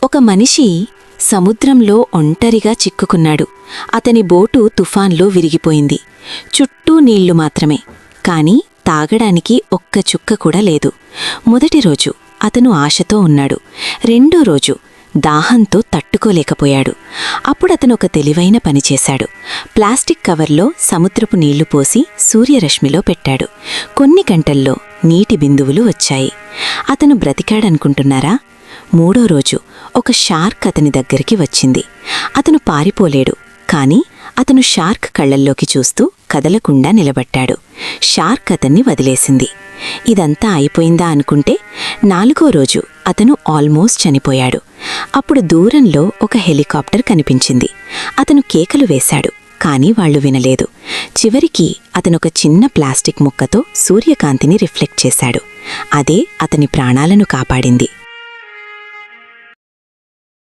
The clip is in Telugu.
ఒక మనిషి సముద్రంలో ఒంటరిగా చిక్కుకున్నాడు. అతని బోటు తుఫాన్లో విరిగిపోయింది. చుట్టూ నీళ్లు మాత్రమే, కాని తాగడానికి ఒక్క చుక్క కూడా లేదు. మొదటి రోజు అతను ఆశతో ఉన్నాడు. రెండో రోజు దాహంతో తట్టుకోలేకపోయాడు. అప్పుడతను ఒక తెలివైన పనిచేశాడు. ప్లాస్టిక్ కవర్లో సముద్రపు నీళ్లు పోసి సూర్యరశ్మిలో పెట్టాడు. కొన్ని గంటల్లో నీటి బిందువులు వచ్చాయి. అతను బ్రతికాడనుకుంటున్నారా? మూడో రోజు ఒక షార్క్ అతని దగ్గరికి వచ్చింది. అతను పారిపోలేడు, కాని అతను షార్క్ కళ్లల్లోకి చూస్తూ కదలకుండా నిలబట్టాడు. షార్క్ అతన్ని వదిలేసింది. ఇదంతా అయిపోయిందా అనుకుంటే నాలుగో రోజు అతను ఆల్మోస్ట్ చనిపోయాడు. అప్పుడు దూరంలో ఒక హెలికాప్టర్ కనిపించింది. అతను కేకలు వేశాడు, కాని వాళ్లు వినలేదు. చివరికి అతనొక చిన్న ప్లాస్టిక్ ముక్కతో సూర్యకాంతిని రిఫ్లెక్ట్ చేశాడు. అదే అతని ప్రాణాలను కాపాడింది.